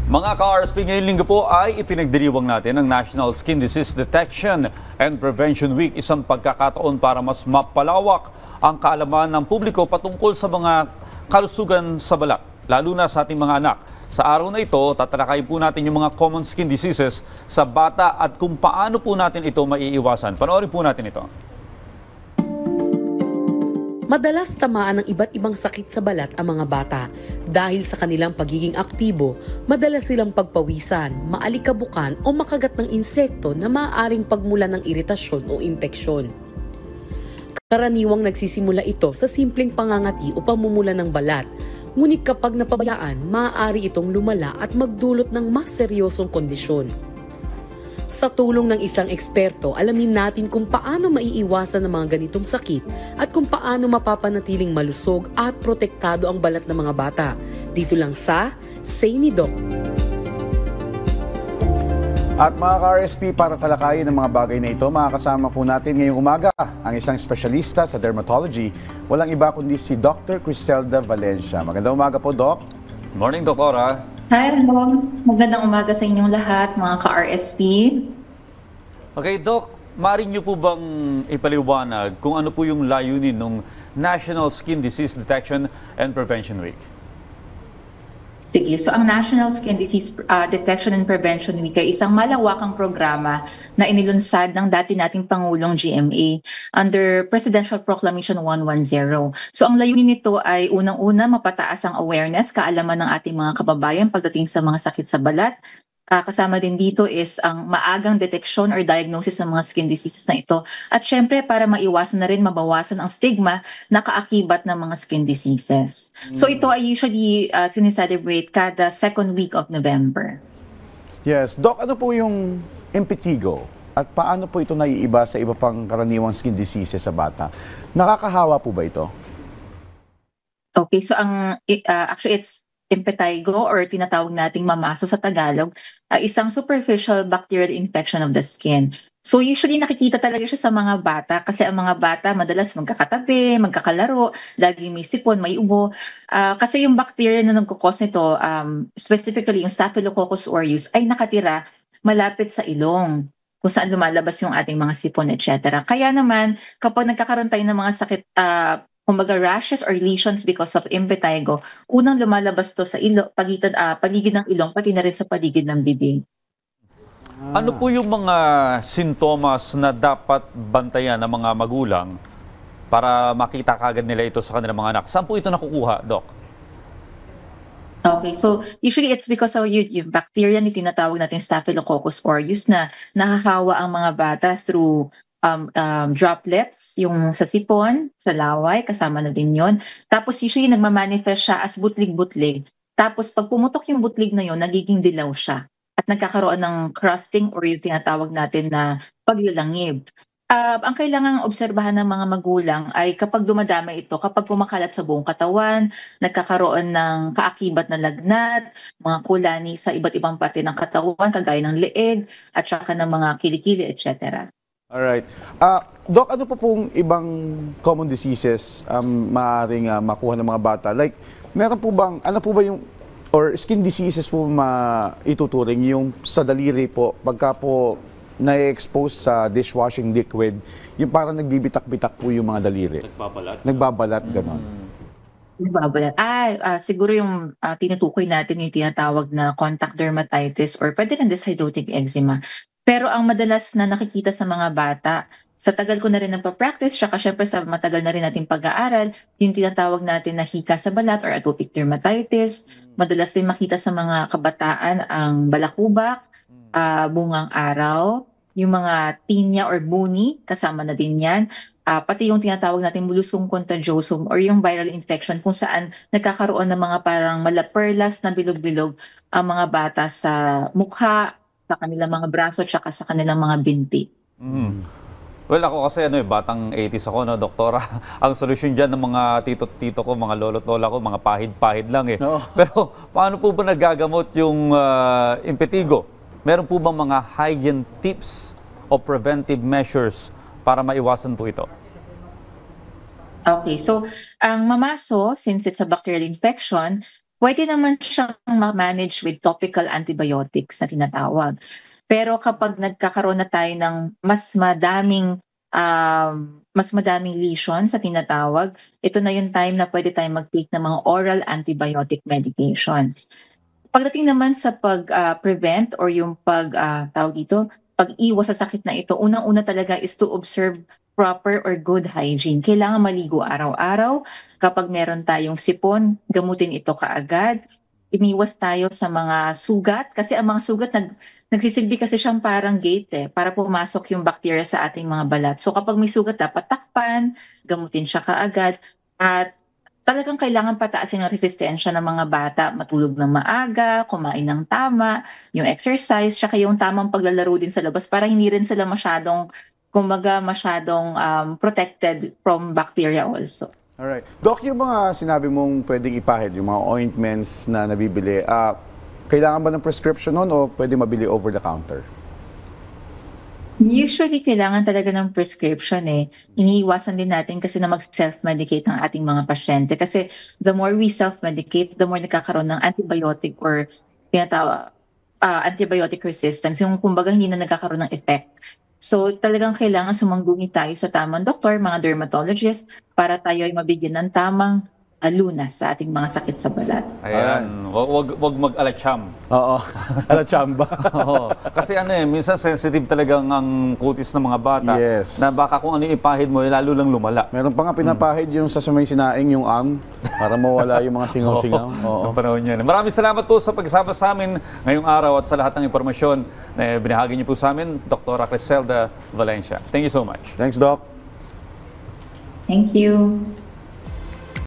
Mga ka-RSP, ngayong linggo po ay ipinagdiriwang natin ang National Skin Disease Detection and Prevention Week, isang pagkakataon para mas mapalawak ang kaalaman ng publiko patungkol sa mga kalusugan sa balat, lalo na sa ating mga anak. Sa araw na ito, tatalakayin po natin yung mga common skin diseases sa bata at kung paano po natin ito maiiwasan. Panoorin po natin ito. Madalas tamaan ng iba't ibang sakit sa balat ang mga bata. Dahil sa kanilang pagiging aktibo, madalas silang pagpawisan, maalikabukan o makagat ng insekto na maaaring pagmulan ng iritasyon o impeksyon. Karaniwang nagsisimula ito sa simpleng pangangati o pamumula ng balat. Ngunit kapag napabayaan, maaari itong lumala at magdulot ng mas seryosong kondisyon. Sa tulong ng isang eksperto, alamin natin kung paano maiiwasan ang mga ganitong sakit at kung paano mapapanatiling malusog at protektado ang balat ng mga bata. Dito lang sa Say ni Doc. At mga ka-RSP, para talakayin ang mga bagay na ito, makakasama po natin ngayong umaga ang isang espesyalista sa dermatology. Walang iba kundi si Dr. Criselda Valencia. Magandang umaga po, Doc. Morning, Doktora. Hi, hello. Magandang umaga sa inyong lahat, mga ka-RSP. Okay, Doc, maaari niyo po bang ipaliwanag kung ano po yung layunin ng National Skin Disease Detection and Prevention Week? Sige, so ang National Skin Disease Detection and Prevention Week ay isang malawakang programa na inilunsad ng dati nating Pangulong GMA under Presidential Proclamation 110. So ang layunin nito ay unang-una mapataas ang awareness, kaalaman ng ating mga kababayan pagdating sa mga sakit sa balat. Kasama din dito is ang maagang deteksyon or diagnosis ng mga skin diseases na ito. At syempre para maiwasan na rin, mabawasan ang stigma na kaakibat ng mga skin diseases. So ito ay usually sineselebrate kada second week of November. Yes. Doc, ano po yung impetigo? At paano po ito naiiba sa iba pang karaniwang skin diseases sa bata? Nakakahawa po ba ito? Okay, so actually it's impetigo or tinatawag nating mamaso sa Tagalog, isang superficial bacterial infection of the skin. So usually nakikita talaga siya sa mga bata kasi ang mga bata madalas magkakatabi, magkakalaro, lagi may sipon, may ubo. Kasi yung bacteria na nagkukos nito, specifically yung Staphylococcus aureus, ay nakatira malapit sa ilong kung saan lumalabas yung ating mga sipon, etc. Kaya naman, kapag nagkakaroon tayo ng mga sakit, kumbaga rashes or lesions because of impetigo, unang lumalabas to sa paligid ng ilong, pati na rin sa paligid ng bibig. Ano po yung mga sintomas na dapat bantayan ng mga magulang para makita kagad nila ito sa kanilang mga anak? Saan po ito nakukuha, Doc? Okay, so usually it's because of yung bacteria na tinatawag natin Staphylococcus aureus na nakakahawa ang mga bata through droplets, yung sa sipon, sa laway, kasama na din yon. Tapos usually nagmamanifest siya as butlig-butlig. Tapos pag pumutok yung butlig na yon, nagiging dilaw siya. At nagkakaroon ng crusting or yung tinatawag natin na paglalangib. Ang kailangang obserbahan ng mga magulang ay kapag dumadami ito, kapag kumakalat sa buong katawan, nagkakaroon ng kaakibat na lagnat, mga kulani sa iba't ibang parte ng katawan, kagaya ng leeg, at saka ng mga kilikili, etc. Alright. Doc, ano po pong ibang common diseases maaaring makuha ng mga bata? Like, meron po bang, ano po ba yung, or skin diseases po ituturing yung sa daliri po, pagka po na-expose sa dishwashing liquid, yung parang nagbibitak-bitak po yung mga daliri. Nagbabalat? Nagbabalat, ganon. Nagbabalat. Siguro yung tinutukoy natin yung tinatawag na contact dermatitis or pwede rin dyshidrotic eczema. Pero ang madalas na nakikita sa mga bata, sa tagal ko na rin nagpa-practice, tsaka syempre sa matagal na rin nating pag-aaral, yung tinatawag natin na hika sa balat or atopic dermatitis. Madalas din makita sa mga kabataan ang balakubak, bungang araw, yung mga tinea or buni, kasama na din yan. Pati yung tinatawag natin bulusong contagiosum or yung viral infection kung saan nagkakaroon ng mga parang malaperlas na bilog-bilog ang mga bata sa mukha, sa kanilang mga braso, tsaka sa kanilang mga binti. Well, ako kasi batang 80s ako, no, Doktora. Ang solusyon dyan ng mga tito-tito ko, mga lolo't lola ko, mga pahid-pahid lang eh. No. Pero paano po ba nagagamot yung impetigo? Meron po bang mga hygiene tips o preventive measures para maiwasan po ito? Okay, so ang mamaso, since it's a bacterial infection, pwede naman siyang ma-manage with topical antibiotics na tinatawag. Pero kapag nagkakaroon na tayo ng mas madaming lesion sa tinatawag, ito na yung time na pwede tayong mag-take ng mga oral antibiotic medications. Pagdating naman sa pag-prevent or yung pag-iwas sa sakit na ito, unang-una talaga is to observe proper or good hygiene. Kailangan maligo araw-araw. Kapag meron tayong sipon, gamutin ito kaagad. Iniwas tayo sa mga sugat kasi ang mga sugat nagsisilbi kasi siyang parang gate para pumasok yung bacteria sa ating mga balat. So kapag may sugat, dapat takpan, gamutin siya kaagad. At talagang kailangan pataasin ang resistensya ng mga bata, matulog ng maaga, kumain ng tama, yung exercise, tsaka yung tamang paglalaro din sa labas para hindi rin sila masyadong protected from bacteria also. Alright. Doc, yung mga sinabi mong pwedeng ipahid, yung mga ointments na nabibili, kailangan ba ng prescription nun o pwede mabili over the counter? Usually, kailangan talaga ng prescription Iniiwasan din natin kasi na mag-self-medicate ang ating mga pasyente. Kasi the more we self-medicate, the more nagkakaroon ng antibiotic or antibiotic resistance. Yung kumbaga hindi na nagkakaroon ng effect. So talagang kailangan sumangguni tayo sa tamang doktor, mga dermatologist, para tayo ay mabigyan ng tamang lunas sa ating mga sakit sa balat. Ayan, wag mag-alatsam. Oo. Chamba. Oo. Kasi minsan sensitive talagang ang kutis ng mga bata. Yes. Na baka kung ano ipahid mo, lalo lang lumala. Meron pa nga pinapahid yung sa may sinaing yung para mawala yung mga singaw-singaw. Oo. Ang panahon yan. Maraming salamat po sa pagsama sa amin ngayong araw at sa lahat ng impormasyon na binahagi niyo po sa amin, Dr. Criselda Valencia. Thank you so much. Thanks, Doc. Thank you.